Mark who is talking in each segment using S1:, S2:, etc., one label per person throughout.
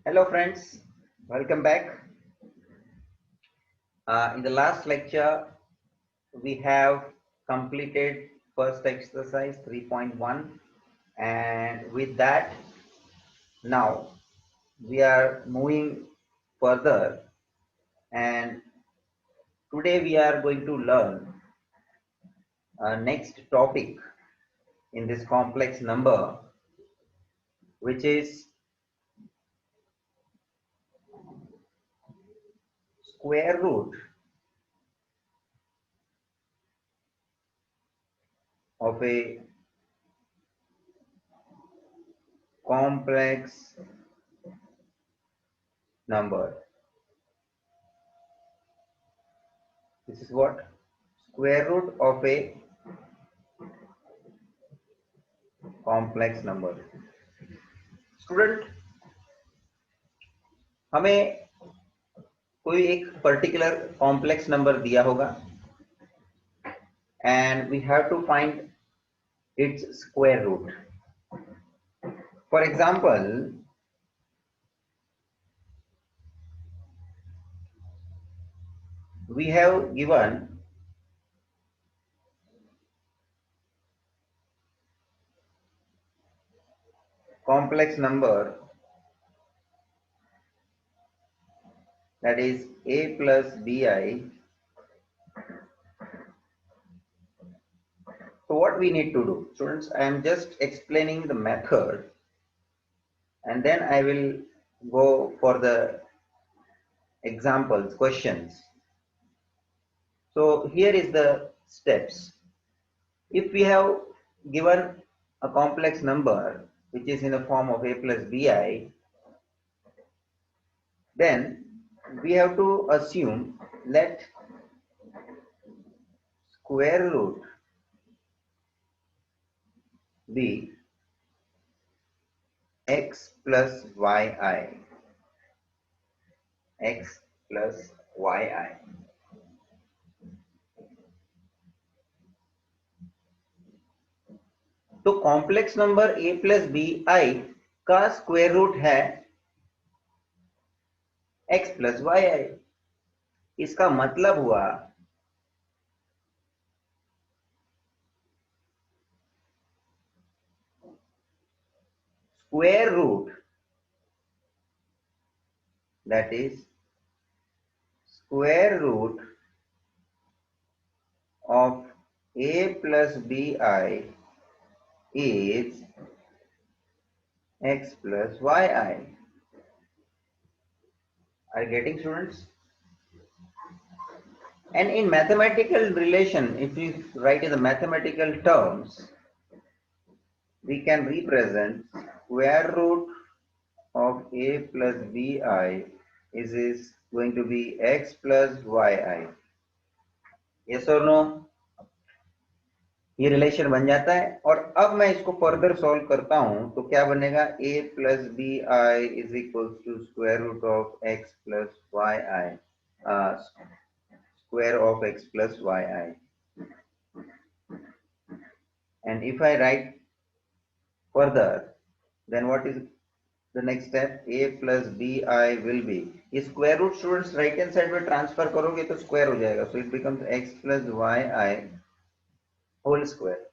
S1: Hello friends, welcome back. In the last lecture, we have completed first exercise 3.1, and with that, now we are moving further, and today we are going to learn next topic in this complex number, which is square root of a complex number. This is what? Square root of a complex number. Student, हमें कोई एक particular complex number दिया होगा and we have to find its square root. For example, we have given complex number that is a plus bi. So what we need to do, students, I am just explaining the method and then I will go for the examples, questions. So here is the steps. If we have given a complex number which is in the form of a plus bi, then we have to assume let square root be x plus yi, x plus yi. तो complex number a plus b i का square root है x plus y i. इसका मतलब हुआ square root, that is square root of a plus bi is x plus yi. Are you getting, students? And in mathematical relation, if we write in the mathematical terms, we can represent square root of a plus bi is going to be x plus yi. Yes or no? ये relation बन जाता है. और अब मैं इसको further solve करता हूं तो क्या बनेगा? a plus b i is equal to square root of x plus y i, square of x plus yi. And if I write further, then what is the next step? a plus bi will be, ये square root students right hand side में transfer करोगे तो square हो जाएगा, so it becomes x plus yi whole square.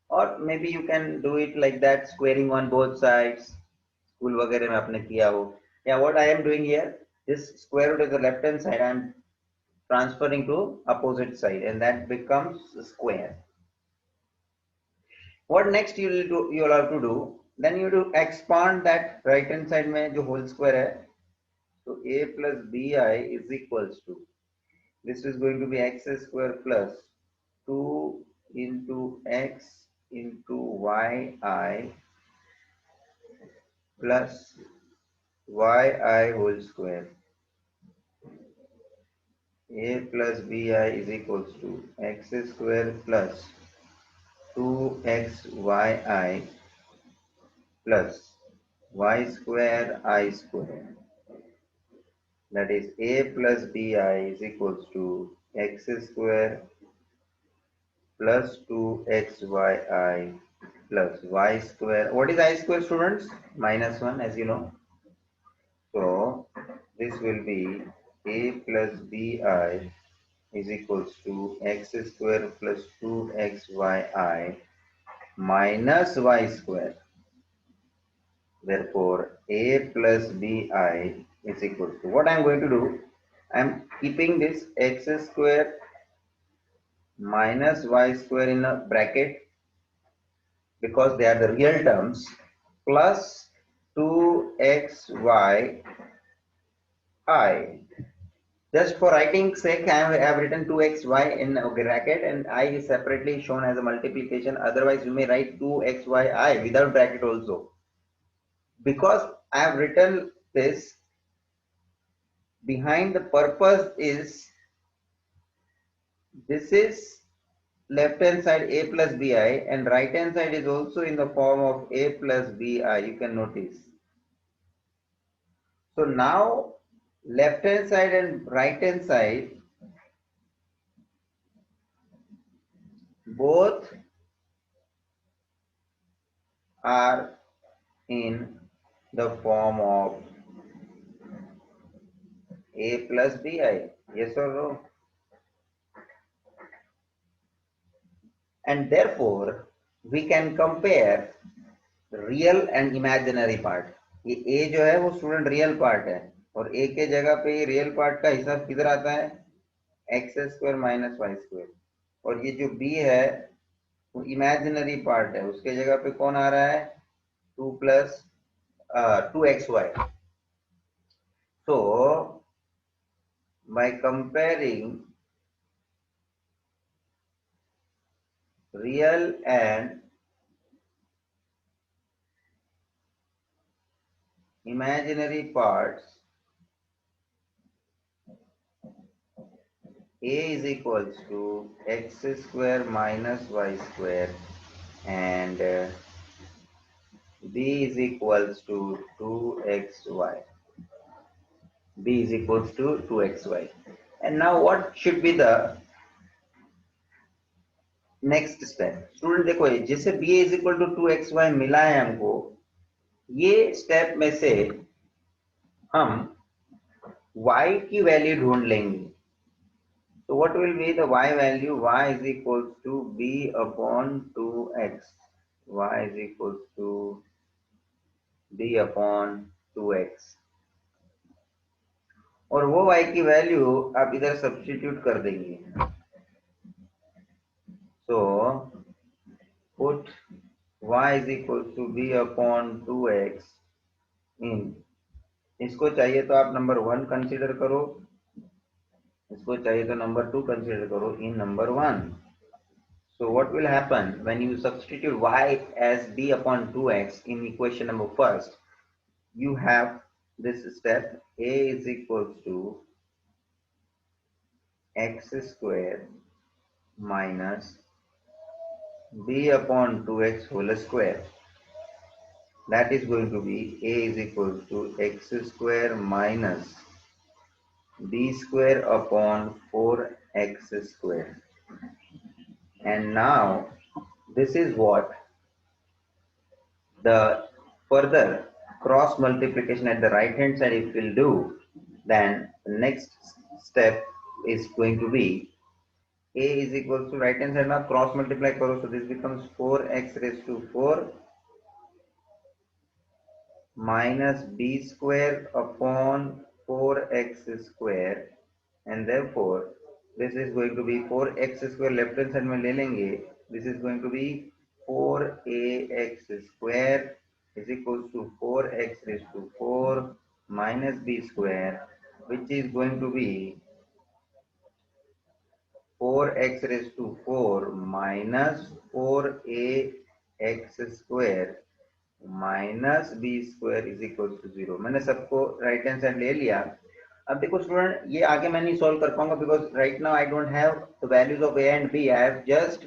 S1: Or maybe you can do it like that, squaring on both sides. School वगैरह में आपने किया हो. Yeah, what I am doing here, this square root is the left hand side, I am transferring to opposite side and that becomes square. What next you will do? You will have to do, then you do expand that right hand side में जो whole square है. So a plus bi is equals to, this is going to be x square plus 2 into x into yi plus yi whole square. A plus bi is equals to x square plus 2xyi plus y square I square. That is a plus bi is equals to x square plus 2xyi plus y square. What is I square, students? -1, as you know. So this will be a plus bi is equals to x square plus 2xyi minus y square. Therefore, a plus bi is equals to, what I am going to do, I am keeping this x square minus y square in a bracket because they are the real terms, plus 2xyi. Just for writing sake, I have written 2xy in a bracket and I is separately shown as a multiplication. Otherwise, you may write 2xyi without bracket also. Because I have written this, behind the purpose is, this is left hand side a plus bi and right hand side is also in the form of a plus bi, you can notice. So now left hand side and right hand side both are in the form of a plus bi. Yes or no? And therefore we can compare real and imaginary part. ये ए जो है वो student real part है और ए के जगह पे real part का हिसाब किधर आता है, x square minus y square. और ये जो बी है वो इमेजिनरी पार्ट है, उसके जगह पे कौन आ रहा है, 2 plus 2xy. So by comparing real and imaginary parts, a is equals to x square minus y square and b is equals to 2xy. b is equals to 2xy. And now what should be the next step? Student देखो, जैसे b is equal to 2xy मिला है हमको, ये step में से हम y की वैल्यू ढूंढ लेंगे. So what will be the y value? Y is equals to b upon 2x. Y is equals to b upon 2x. और वो y की वैल्यू आप इधर सब्स्टिट्यूट कर देंगे. So put y is equals to b upon 2x in, इसको चाहिए तो आप नंबर 1 कंसीडर करो, इसको चाहिए तो नंबर 2 कंसीडर करो इन number 1. So what will happen when you substitute y as b upon 2x in equation number first? You have this step, a is equals to x square minus b upon 2x whole square. That is going to be a is equals to x square minus b square upon 4x square. And now this is what the further cross multiplication at the right hand side if we'll do, then the next step is going to be a is equals to right hand side now cross multiply karo, so this becomes 4x raised to 4 minus b square upon 4x square, and therefore this is going to be 4x square left hand side में ले लेंगे, this is going to be 4ax square is equals to 4x raised to 4 minus b square, which is going to be 4x raised to 4 minus 4ax square minus b square is equal to 0. मैंने सबको right hand side ले लिया. अब देखो student, ये आगे मैं नहीं सॉल्व कर पाऊंगा because right now I don't have the values of a and b. I have just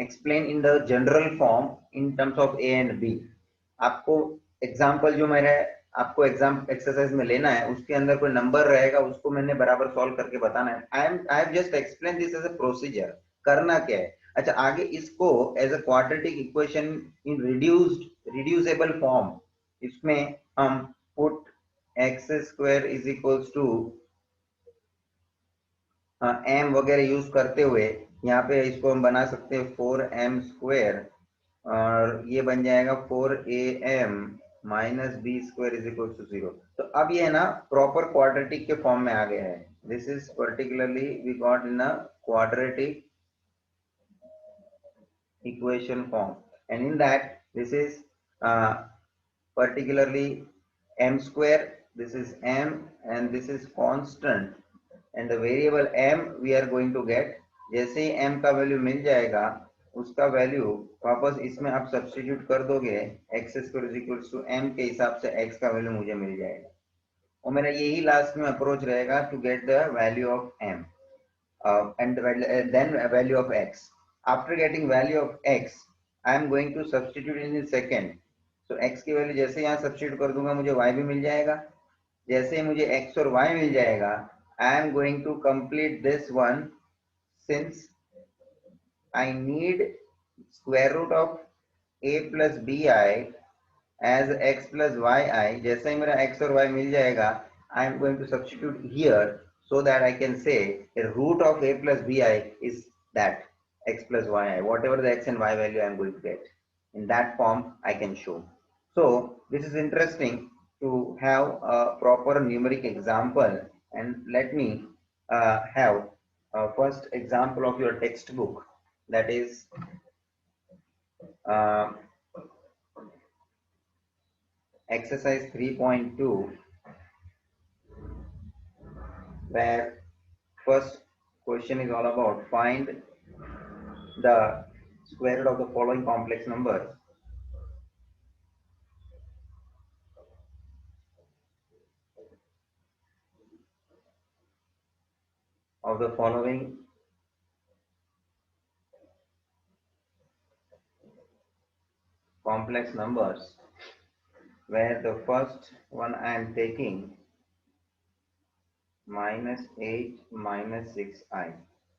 S1: explain in the general form in terms of a and b. आपको एग्जांपल जो मेरे आपको एग्जाम एक्सरसाइज में लेना है उसके अंदर कोई नंबर रहेगा, उसको मैंने बराबर सॉल्व करके बताना है. I have just explain this as a procedure. करना क्या है, अच्छा आगे इसको as a quadratic equation in reducible form, इसमें हम put x square is equals to m वगैरह यूज करते हुए यहाँ पे इसको हम बना सकते हैं 4m² और ये बन जाएगा 4am minus b square is equal to 0। तो अब ये है ना प्रॉपर क्वाड्रेटिक के फॉर्म में आ गया है। This is particularly we got in a quadratic equation form, and in that this is particularly m square, this is m, and this is constant, and the variable m we are going to get। जैसे ही m का value मिल जाएगा उसका value वापस इसमें आप substitute कर दोगे, x square is equal to m के हिसाब से x का वैल्यू मुझे मिल जाएगा, और मेरा यही लास्ट में अप्रोच रहेगा to get the value of m and then value of x। After getting value of x, I am going to substitute in the second। So x की वैल्यू जैसे यहाँ सब्स्टिट्यूट कर दूंगा मुझे y भी मिल जाएगा। जैसे मुझे x और y मिल जाएगा, I am going to complete this one since I need square root of a plus bi as x plus yi। जैसे ही मेरा x और y मिल जाएगा, I am going to substitute here so that I can say the root of a plus bi is that x plus yi, whatever the x and y value I am going to get. In that form I can show. So this is interesting to have a proper numeric example, and let me have a first example of your textbook, that is uh, exercise 3.2, where first question is all about find the square root of the following complex numbers. Of the following complex numbers, where the first one I am taking -8 -6i,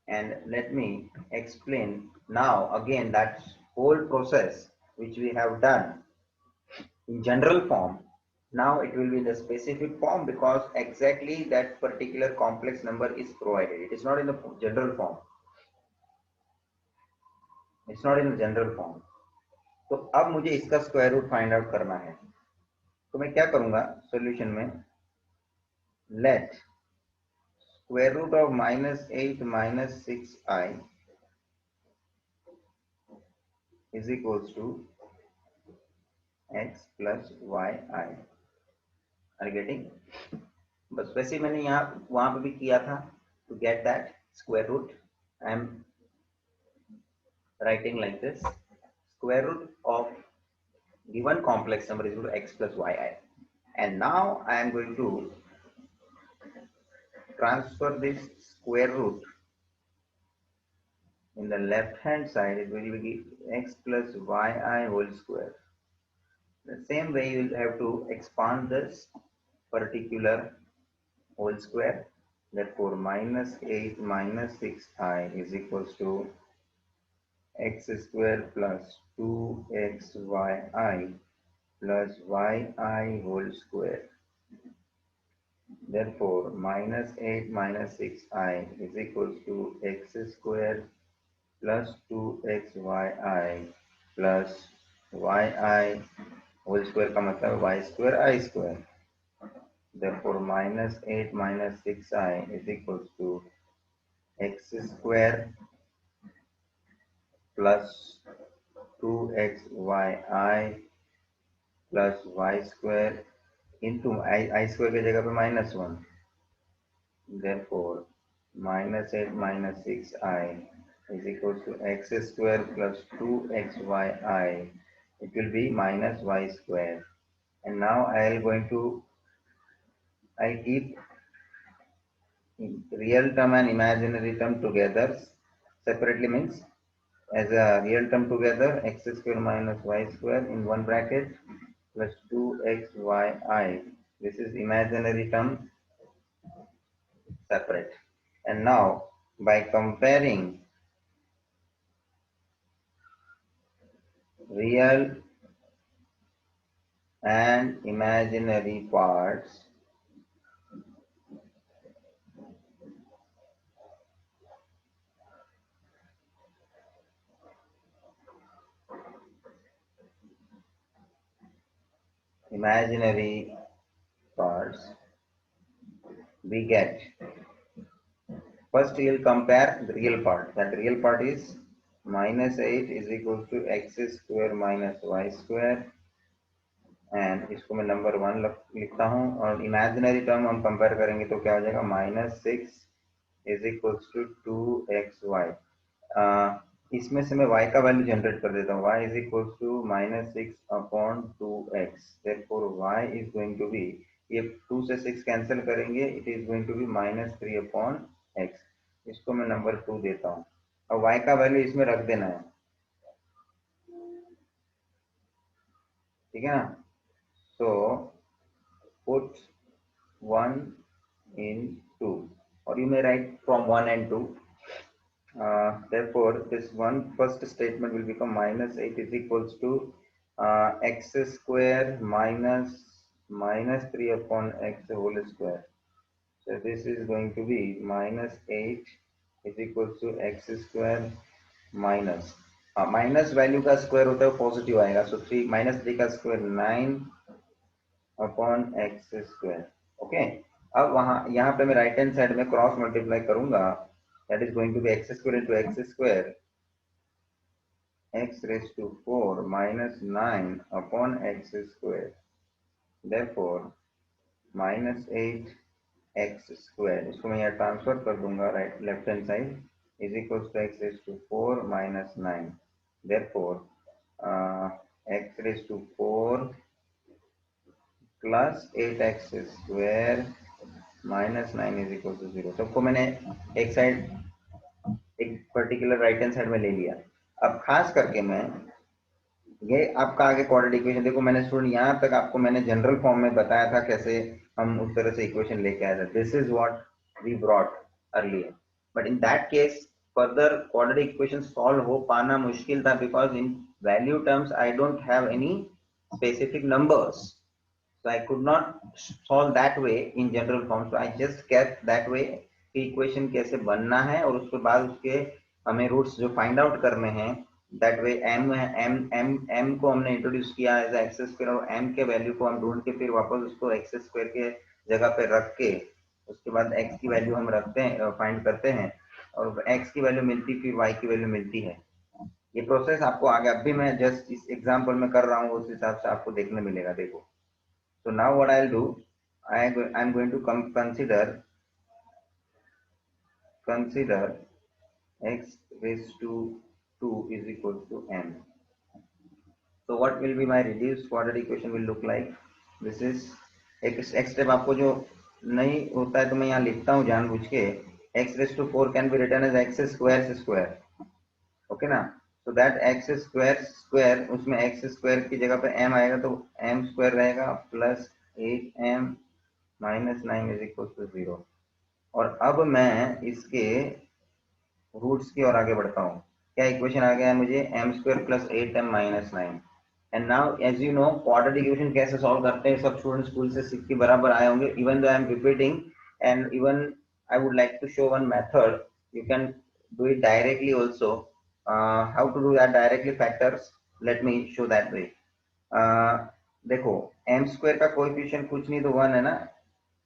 S1: and let me explain now again that whole process which we have done in general form. Now it will be the specific form because exactly that particular complex number is provided. It is not in the general form. It's not in the general form. तो अब मुझे इसका square root find out करना है, तो मैं क्या करूंगा सॉल्यूशन में, late square root of -8 -6i is equals to x plus yi। are you getting? बस वैसे मैंने यहाँ वहां पे भी किया था। to get that square root I am writing like this, square root of given complex number is equal to x plus yi, and now I am going to transfer this square root in the left hand side. It will be x plus yi whole square. The same way you will have to expand this particular whole square. Therefore -8 -6i is equals to x square plus 2xyi plus yi whole square. Therefore -8 -6i is equals to x square plus 2xyi plus yi whole square का मतलब y square I square। Therefore -8 -6i is equals to x square plus 2xyi plus y square into I square की जगह पे -1। Therefore -8 -6i is equals to x square plus 2xyi. It will be minus y square. And now I'll keep real term and imaginary term together separately, means as a real term together x square minus y square in one bracket plus 2xyi. This is imaginary term separate. And now by comparing real and imaginary parts, imaginary parts, we get, first we will compare the real part. That real part is minus 8 is equal to x square minus y square, and इसको मैं number 1 लिखता हूँ, और imaginary term हम compare करेंगे तो क्या हो जाएगा, -6 इज इक्वल्स टू 2xy। इसमें से मैं y का वैल्यू जनरेट कर देता हूँ, y is equals to -6/2x, therefore y is going to be, ये 2 से 6 कैंसिल करेंगे, it is going to be -3/x। इसको मैं नंबर 2 देता हूँ। अब y का वैल्यू इसमें रख देना है, ठीक है ना। So put 1 in 2, or you may write from 1 and 2. Therefore, this one first statement will become -8 is equals to x square minus 3 upon x whole square. So this is going to be -8 is equals to x square minus, minus value का square होता है positive आएगा, so 3 -3 का square 9 upon x square. Okay, अब वहां यहाँ पे मैं राइट हैंड साइड में क्रॉस मल्टीप्लाई करूंगा, that is going to be x square into x square, x raise to 4 minus 9 upon x square, therefore -8 x square, इसको मैं यहाँ ट्रांसफर कर दूंगा right left hand side, is equal to x raise to 4 minus 9, therefore x raise to 4 plus 8x square minus 9 is equal to 0। सबको मैंने एक side, एक particular right hand side में ले लिया। अब खास करके मैं ये आपका आगे क्वाड्रेटिक इक्वेशन, देखो मैंने स्टूडेंट यहाँ तक आपको मैंने जनरल फॉर्म में बताया था कैसे हम उस तरह से इक्वेशन लेके आए थे, this is what we brought earlier, but in that case further quadratic equation solve हो पाना मुश्किल था, because in value terms I don't have any specific numbers, so I could not solve that way in general form, so I just kept that way कि equation कैसे बनना है और उसके बाद उसके हमें रूट्स जो फाइंड आउट करने हैं, दैट वे m को हमने इंट्रोड्यूस किया एज एक्स स्क्वायर, और m के वैल्यू को हम ढूंढ के फिर वापस उसको एक्स स्क्वायर के जगह पे रख के उसके बाद x की वैल्यू हम रखते हैं, फाइंड करते हैं, और x की वैल्यू मिलती फिर y की वैल्यू मिलती है। ये प्रोसेस आपको आगे, अब भी मैं जस्ट इस एग्जाम्पल में कर रहा हूँ उस हिसाब से आपको देखने मिलेगा। देखो, so now what I'll do, I'm going to consider x raised to 2 is equal to m. So what will be my reduced quadratic equation will look like, this is एक स्टेप आपको जो नहीं होता है तो मैं यहाँ लिखता हूँ जानबूझ के, x raised to 4 can be written as x square, okay ना। so that x square उसमें x square की जगह पे m आएगा तो m square रहेगा plus 8m minus 9 is equal to 0। और अब मैं इसके रूट्स की ओर आगे बढ़ता हूँ। क्या इक्वेशन आ गया है मुझे, m square plus 8m minus 9। And now as you know quadratic equation कैसे सॉल्व करते हैं, सब स्टूडेंट स्कूल से सीख के बराबर आए होंगे, even though I am repeating, and even I would like to show one method, you can do it directly also. How to do that directly factors, let me show that way. देखो m square का coefficient कुछ नहीं तो 1 है ना,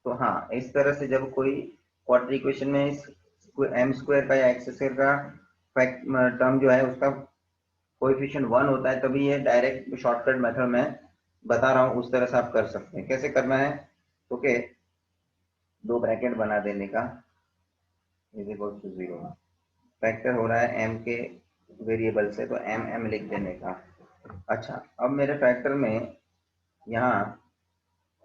S1: तो हाँ इस तरह से जब कोई क्वाड्रेटिक इक्वेशन में इस m स्क्वायर का या एक्स स्क्वायर का टर्म जो है उसका कोएफिशिएंट 1 होता है, तभी ये डायरेक्ट शॉर्टकट मेथड में बता रहा हूँ, उस तरह से आप कर सकते हैं। कैसे करना है, ओके, दो ब्रैकेट बना देने का, इज इक्वल टू 0, फैक्टर हो रहा है m के वेरिएबल से तो m लिख देने का। अच्छा, अब मेरे फैक्टर में यहाँ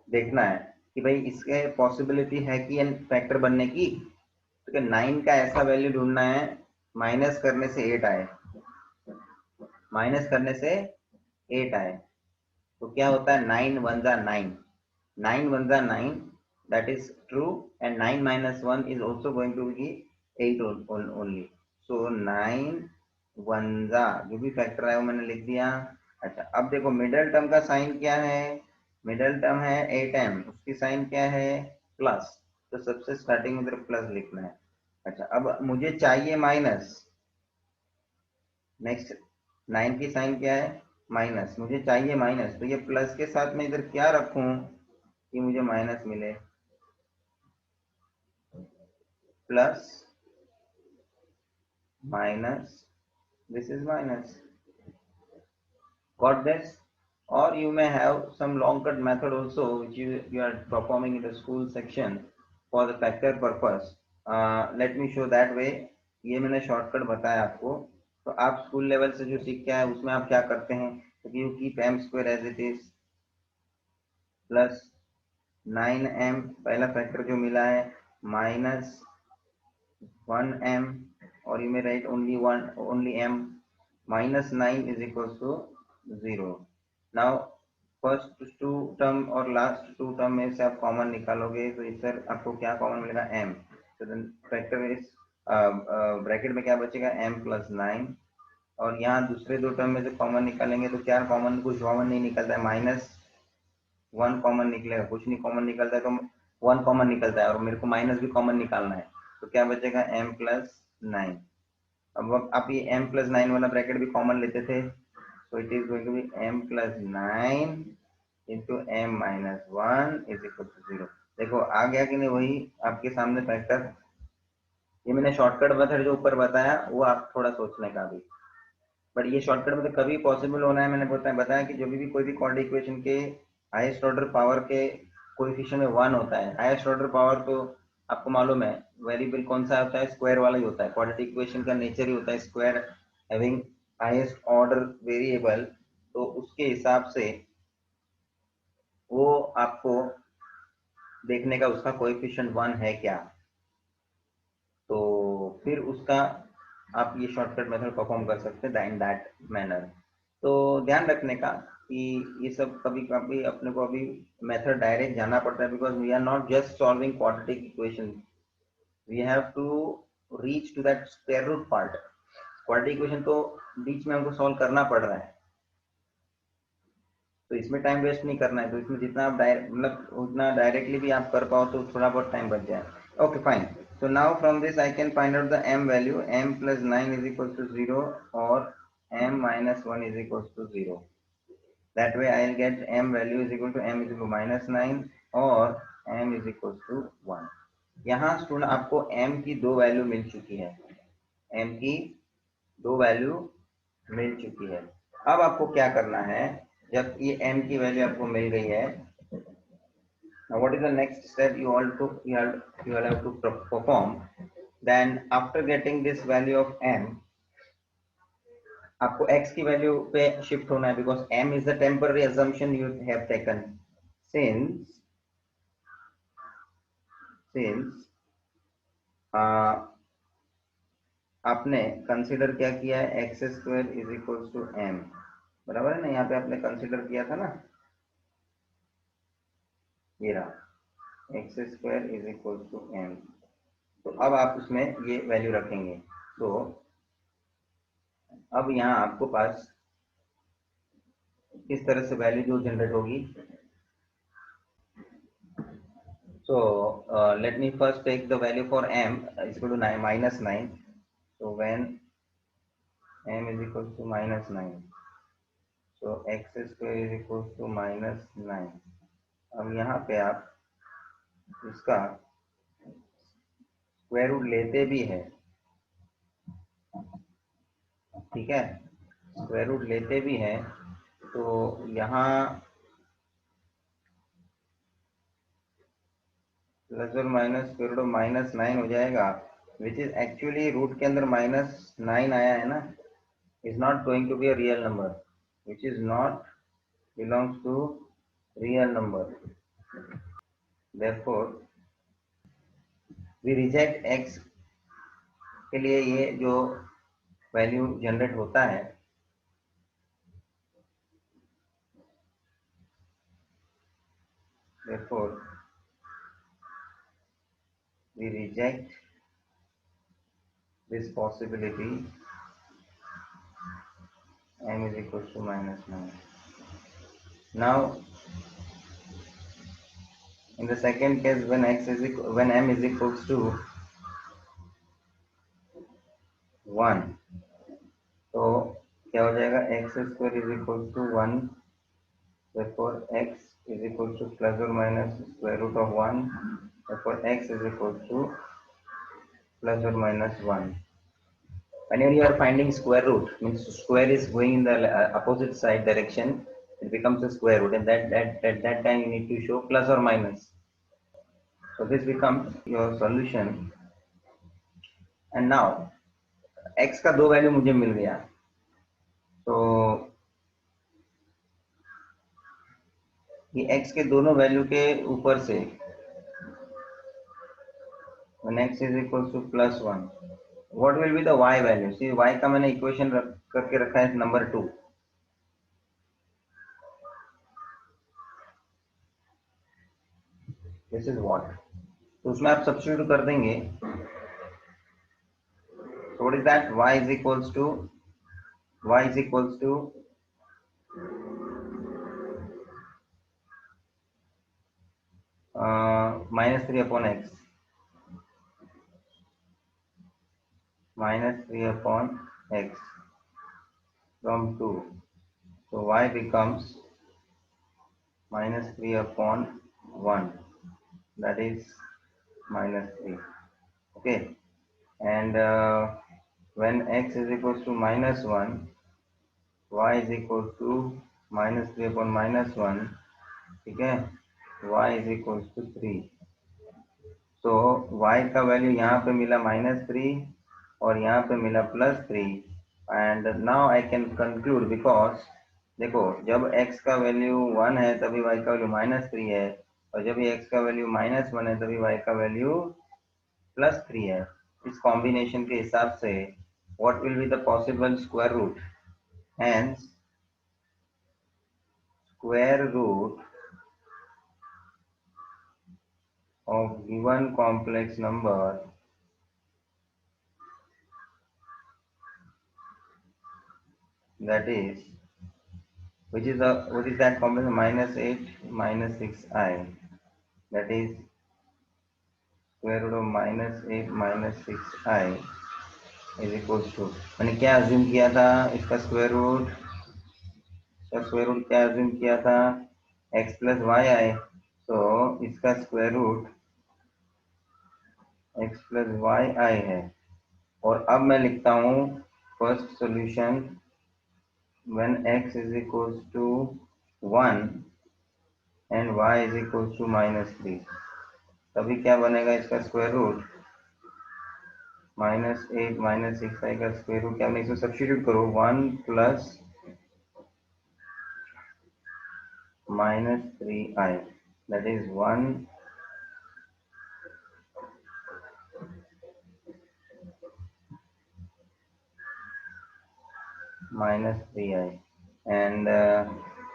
S1: देखना है कि भाई इसके पॉसिबिलिटी है कि एन फैक्टर बनने की, तो 9 का ऐसा वैल्यू ढूंढना है माइनस करने से 8 आए, माइनस करने से 8 आए, तो क्या होता है 9 1 जा 9, 9 1 जा 9, that is true, and 9 minus 1 is also going to be 8 only, so 9 1 जा जो भी फैक्टर है वो मैंने लिख दिया। अच्छा, अब देखो मिडिल टर्म का साइन क्या है, मिडिल टर्म है 8m, उसकी साइन क्या है प्लस, तो सबसे स्टार्टिंग में तरफ प्लस लिखना है। अच्छा, अब मुझे चाहिए माइनस, नेक्स्ट 9 की साइन क्या है माइनस, मुझे चाहिए माइनस, तो ये प्लस के साथ में इधर क्या रखूं कि मुझे माइनस मिले? Plus minus, this is minus. Got this? Or you may have some long cut method also which you are performing in the school section for the factor purpose. Let me show that way. ये मैंने shortcut बताया आपको, तो आप school level से जो सीख के आए उसमें आप क्या करते हैं, तो you keep m square as it is plus 9m, पहला फैक्टर जो मिला है, माइनस 1m, और you may write only one, only m, minus 9 is equals to 0. Now first two term और लास्ट टू टर्म में से आप कॉमन निकालोगे तो इस सर आपको क्या कॉमन मिलेगा? m. तो देन फैक्टर इज ब्रैकेट में क्या बचेगा? m प्लस 9, और यहाँ दूसरे दो टर्म में से कॉमन निकालेंगे तो क्या कॉमन, कुछ कॉमन नहीं निकलता है, माइनस 1 कॉमन निकलेगा, कुछ नहीं कॉमन निकलता है, तो 1 कॉमन निकलता है और मेरे को माइनस भी कॉमन निकालना है, तो क्या बचेगा? m plus 9. अब आप ये m प्लस 9 वाला ब्रैकेट भी कॉमन लेते थे, so it is going to be m plus 9 into m minus 1 is equal to 0. देखो आ गया कि नहीं वही आपके सामने फैक्टर? ये मैंने शॉर्टकट मेथड जो ऊपर बताया वो आप थोड़ा सोचने का भी, बट ये शॉर्टकट मेथड कभी पॉसिबल होना है, मैंने बताया कि जो भी कोई भी क्वाड्रेटिक इक्वेशन के हाईएस्ट ऑर्डर पावर के कोएफिशिएंट में 1 होता है, हाईएस्ट ऑर्डर पावर तो आपको मालूम है वेरिएबल कौन सा होता है? स्क्वायर वाला ही होता है, क्वाड्रेटिक इक्वेशन का नेचर ही होता है square having highest order variable, तो उसके हिसाब से वो आपको देखने का उसका कोएफिशिएंट 1 है क्या, तो फिर उसका आप ये शॉर्टकट मेथड परफॉर्म कर सकते हैं इन दैट मैनर. तो ध्यान रखने का कि ये सब कभी कभी अपने को अभी मेथड डायरेक्ट जाना पड़ता है, because we are not just solving quadratic equation, we have to reach to that square root part. Quadratic equation तो बीच में हमको सॉल्व करना पड़ रहा है, तो इसमें टाइम वेस्ट नहीं करना है, तो इसमें जितना आप मतलब उतना डायरेक्टली भी आप कर पाओ तो थोड़ा बहुत टाइम बच जाए. Okay fine. So now from this I can find out the m value, m plus 9 is equals to 0 or m minus 1 is equals to 0. That way I will get m value is equal to m is equal to minus 9 or m is equals to 1. यहाँ student आपको m की दो value मिल चुकी है, m की दो value मिल चुकी है. अब आपको क्या करना है, जब ये m की वैल्यू आपको मिल गई है, now what is the next step you all to you will have to perform? Then after getting this value of m, आपको x की वैल्यू पे शिफ्ट होना है, because m is the temporary assumption you have taken. Since आपने consider क्या किया है, x square is equal to m, बराबर है ना? यहाँ पे आपने कंसीडर किया था ना, ये रहा x square is equal to m. तो अब आप उसमें ये वैल्यू रखेंगे, तो अब यहाँ आपको पास किस तरह से वैल्यू जो जनरेट होगी. So let me first take the value for m is equal to 9 minus 9. So when m is equal to minus 9, so x square is equal to minus 9. अब यहाँ पे आप इसका स्क्वायर रूट लेते भी है, ठीक है, स्क्वायर रूट लेते भी है, तो यहाँ प्लस और minus square root of minus 9 हो जाएगा, विच इज एक्चुअली रूट के अंदर माइनस 9 आया है ना, is not going to be a real number, which is not belongs to real number. Therefore we reject x के लिए ये जो वैल्यू जनरेट होता है, therefore we reject this possibility m is equal to minus 9. Now in the second case, when when m is equals to 1, so क्या हो जाएगा, x square is equal to 1, therefore x is equal to plus or minus square root of 1, therefore x is equal to plus or minus 1. Whenever you are finding square root, means square is going in the opposite side direction, it becomes a square root, and at that time you need to show plus or minus. So this becomes your solution. And now x का दो value मुझे मिल गया, तो ये x के दोनों value के ऊपर से when x is equals to plus 1, what will be the y value? See, y का मैंने इक्वेशन करके रखा है नंबर 2. दिस इज व्हाट, तो उसमें आप सब्स्टिट्यूट कर देंगे. So what is that? Y is equals to minus 3 upon x, minus 3 upon x from 2. So y becomes minus 3 upon 1, that is minus 3. Okay, and when x is equals to minus 1, y is equals to minus 3 upon minus 1. ठीक है, y is equals to 3. तो y का value यहाँ पे मिला -3 और यहाँ पे मिला +3, and now I can conclude, because देखो जब x का वैल्यू 1 है तभी y का वैल्यू -3 है, और जब ये x का वैल्यू -1 है तभी y का वैल्यू +3 है. इस कॉम्बिनेशन के हिसाब से what will be the possible square root? Hence square root of given complex number that is, which is that complex, -8 -6i, that is square root of -8 -6i is equals to, मैंने क्या assume किया था, इसका square root क्या assume किया था, x plus y i. तो इसका square root x plus y i है. और अब मैं लिखता हूँ first solution when x is equals to 1 and y is equals to -3, तभी क्या बनेगा इसका स्क्वायर रूट, -8 -6i का स्क्वायर रूट क्या बनेगा, इसको सब्स्टिट्यूट करो, 1 plus -3i, that is 1 -3i. and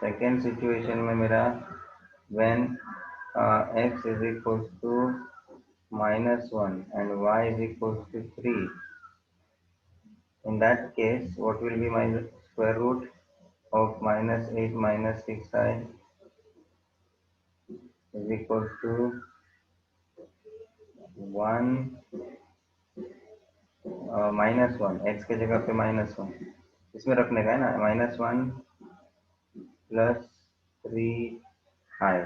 S1: second situation में मेरा when x is equals to -1 and y is equals to 3, in that case what will be my square root of -8 -6i is equals to 1 -1, x के जगह पे -1 इसमें रखने का है ना, -1 प्लस 3i.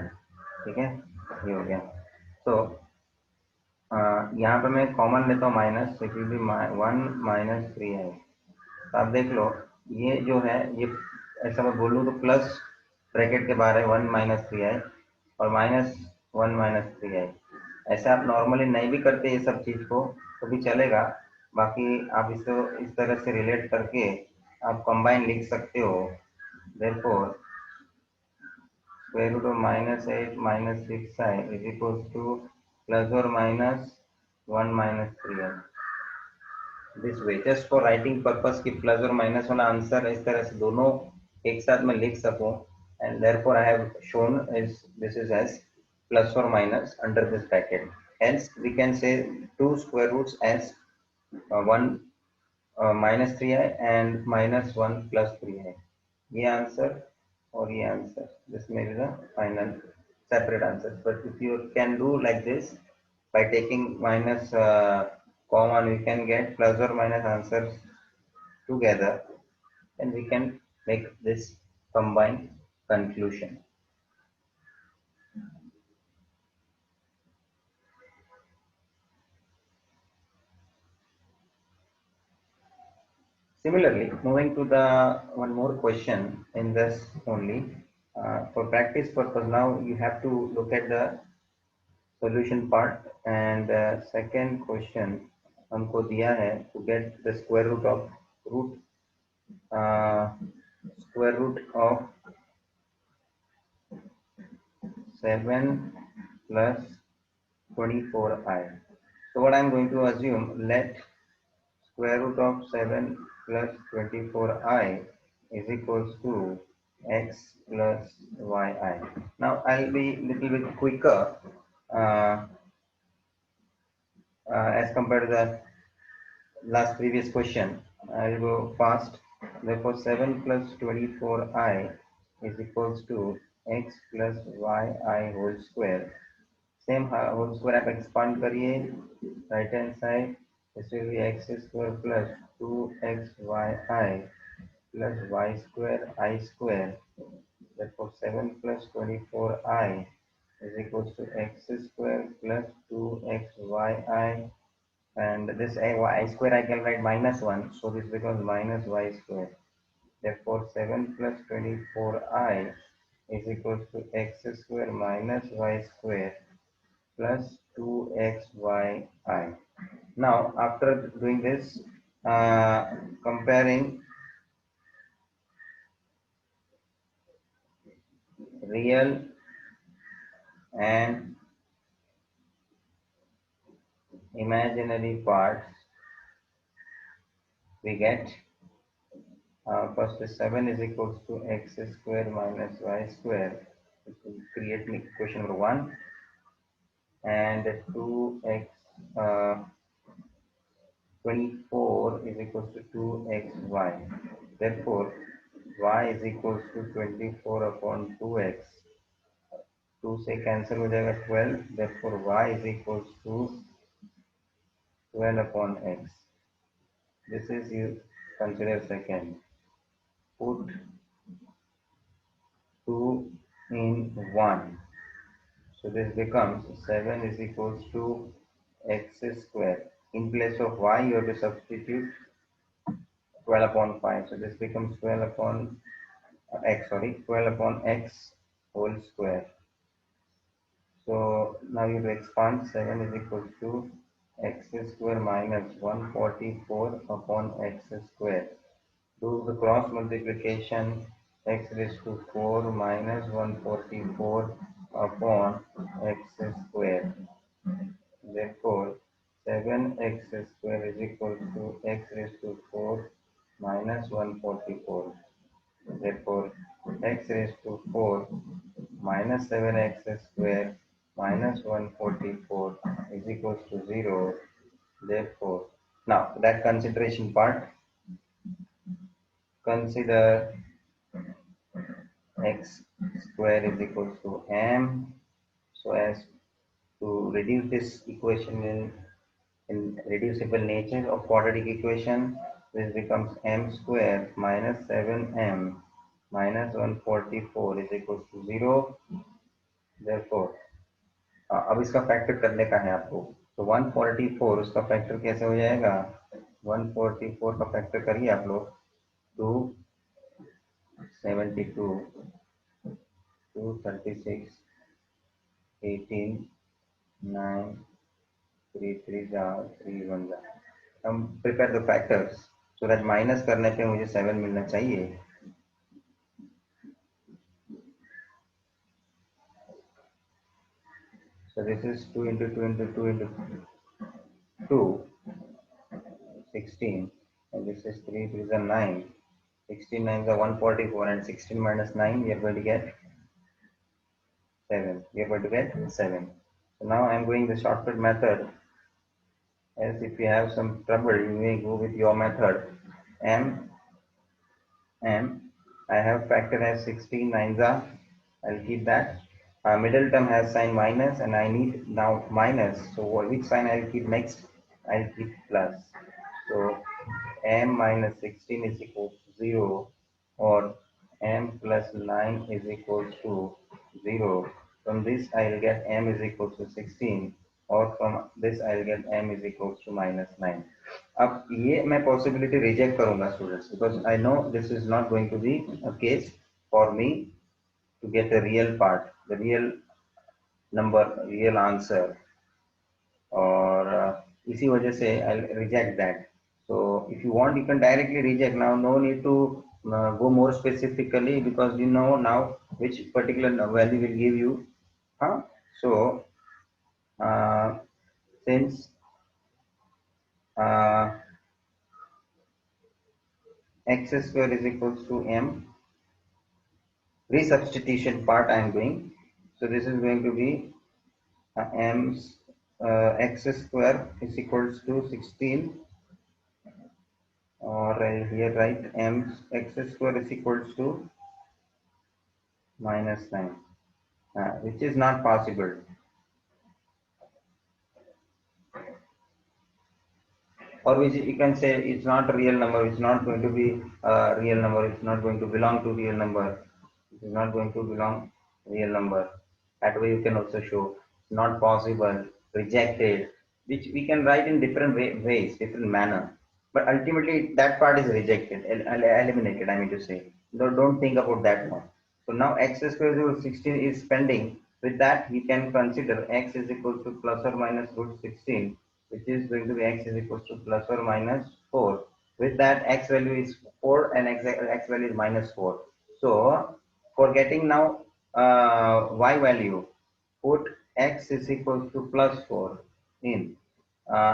S1: ठीक है, ये हो गया. तो यहाँ पे मैं कॉमन लेता हूँ minus, it will be 1 -3i. तो आप देख लो ये जो है, ये ऐसा मैं बोलूँ तो प्लस ब्रैकेट के बाहर है 1 -3i और -1 -3i. ऐसे आप नॉर्मली नहीं भी करते ये सब चीज को तो भी चलेगा, बाकी आप इसको इस तरह से रिलेट करके आप कंबाइन लिख सकते हो. therefore square root of -8 -6i is equals to plus or minus 1 -3i. This way just for writing purpose की प्लस और माइनस वाला आंसर इस तरह से दोनों एक साथ में लिख सकूं, and therefore I have shown is this is as plus or minus under this bracket. Hence we can say two square roots as 1 -3i and -1 + 3i. ये आंसर और ये answer, this may be the final separate answers. But if you can do like this by taking minus common, we can get plus or minus answers together. then we can make this combined conclusion. Similarly, moving to the one more question in this only, for practice purpose, now you have to look at the solution part, and second question हमको दिया है to get the square root of root uh, square root of 7 plus 24i. So what I'm going to assume, let square root of 7 plus 24i is equals to x plus yi. Now I'll be little bit quicker uh, as compared to the last previous question. I'll go fast. Therefore 7 plus 24i is equals to x plus yi whole square. Same whole square आप expand करिए right hand side. This will be x square plus 2xyi plus y square I square. Therefore 7 plus 24i is equals to x square plus 2xyi, and this y square I can write minus 1, so this becomes minus y square. Therefore 7 plus 24i is equals to x square minus y square plus 2xyi. Now after doing this, comparing real and imaginary parts, we get first 7 is equals to x square minus y square, which will create equation number 1, and 2x 24 is equals to 2xy. Therefore y is equals to 24 upon 2x. 2 से cancel हो जाएगा 12. Therefore y is equals to 12 upon x. This is, you consider second. Put 2 in 1. So this becomes 7 is equals to x square. In place of y, you have to substitute 12 upon 5. So this becomes 12 upon 12 upon x whole square. So now you have to expand. 7 is equals to x square minus 144 upon x square. Do the cross multiplication. X raised to 4 minus 144 upon x square. Therefore 7x square is equal to x raised to 4 minus 144. Therefore x raised to 4 minus 7x square minus 144 is equals to 0. Therefore, now that consideration part, consider x square is equals to m, so as to reduce this equation in reducible nature of quadratic equation. This becomes m square minus 7m minus 144 is equals to 0. Therefore अब इसका factor करने का है आपको, तो 144 उसका factor कैसे हो जाएगा, 144 का फैक्टर करिए आप लोग, 272 236 18 9 3 3 3 1 जा, हम prepare the factors so that minus करने पे मुझे 7 मिलना चाहिए. So this is 2 into 2 into 2 into 2, 16, and this is 3 3 is a 9. 16 9 is a 144, and 16 minus 9 we are going to get 7. We are going to get 7. So now I am going the shortcut method. As if you have some trouble, you may go with your method. M I have factor as 16 9s are. I'll keep that. Middle term has sign minus, and I need now minus. So which sign I'll keep next? I'll keep plus. So m minus 16 is equal to 0, or m plus 9 is equals to 0. From this I'll get m is equals to 16, or from this I'll get m is equals to minus 9. अब ये मैं possibility reject करूंगा students, because I know this is not going to be a case for me to get a real part, the real number, real answer, और इसी वजह से I'll reject that. So if you want, you can directly reject. Now no need to go more specifically, because you know now which particular value will give you. Huh? So uh, since uh, x square is equals to m, resubstitution part I am doing. So this is going to be m x square is equals to 16, or I here write m x square is equals to minus 9, which is not possible. Or which you can say it's not a real number, it's not going to be a real number, it's not going to belong to real number, it is not going to belong real number. That way you can also show not possible, rejected, which we can write in different ways, different manner. But ultimately that part is rejected, eliminated, I mean to say. Don't think about that one. So now x square is equal to 16 is pending. With that, we can consider x is equal to plus or minus root 16, which is going to be x is equal to plus or minus 4. With that, x value is 4 and x value is minus 4. So for getting now y value, put x is equal to plus 4 in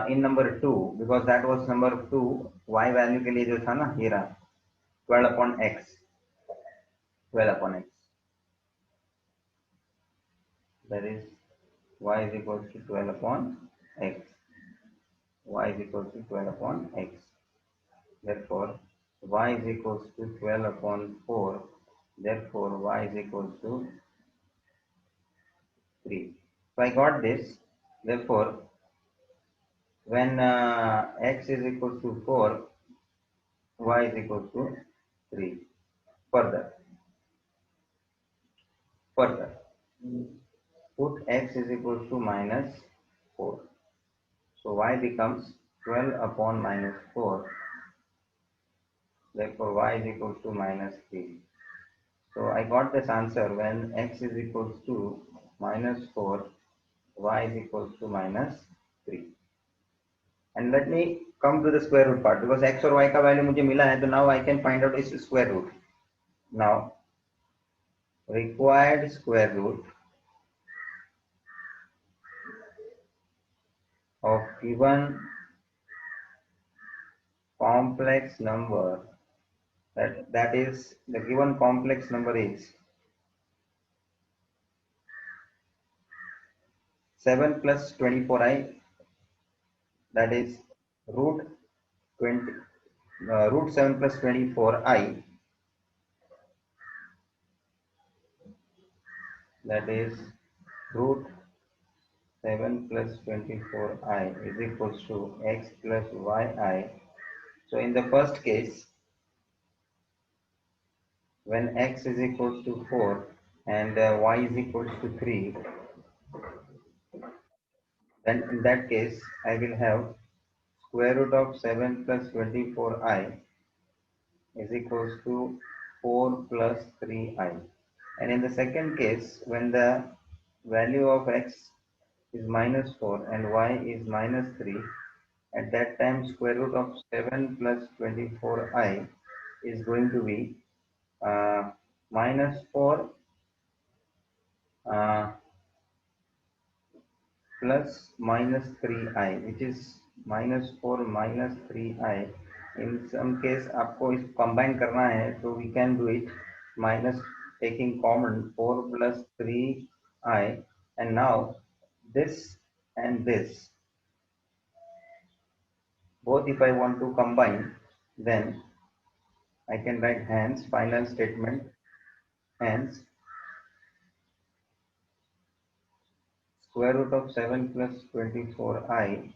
S1: number 2, because that was number 2. Y value के लिए जो था ना, ये रहा 12 upon x, 12 upon x, that is y is equal to 12 upon x, y is equal to 12 upon x. Therefore y is equals to 12 upon 4. Therefore y is equals to 3. So I got this. Therefore when x is equal to 4, y is equal to 3. Further put x is equal to minus 4. So y becomes 12 upon minus 4. Therefore y is equal to minus 3. So I got this answer when x is equals to minus 4, y is equals to minus 3. And let me come to the square root part, because x और y का value मुझे मिला है, तो now I can find out its square root. Now required square root of given complex number, that is the given complex number is 7 plus 24i, that is root 20 root 7 plus 24i, that is root 7 plus 24i is equals to x plus yi. So in the first case, when x is equals to 4 and y is equals to 3, then in that case I will have square root of 7 plus 24i is equals to 4 plus 3i. And in the second case, when the value of x is minus 4 and y is minus 3, at that time square root of 7 plus 24i is going to be minus 4 uh, plus minus 3i, which is minus 4 minus 3i. In some case आपको इस combine करना है, so we can do it minus taking common 4 plus 3i, and now this and this both if I want to combine, then I can write hence final statement, hence square root of 7 plus 24i,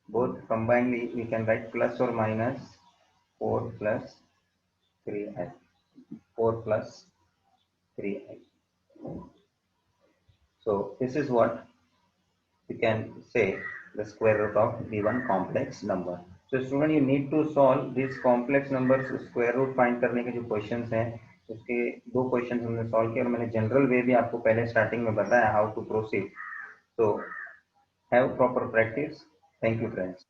S1: both combinedly we can write plus or minus 4 plus 3i, 4 plus 3i. So this is what you can say the square root of given complex number. So student, you need to solve these complex numbers square root find करने के जो questions हैं उसके दो questions हमने solve किए और मैंने general way भी आपको पहले starting में बताया how to proceed. So have proper practice. Thank you friends.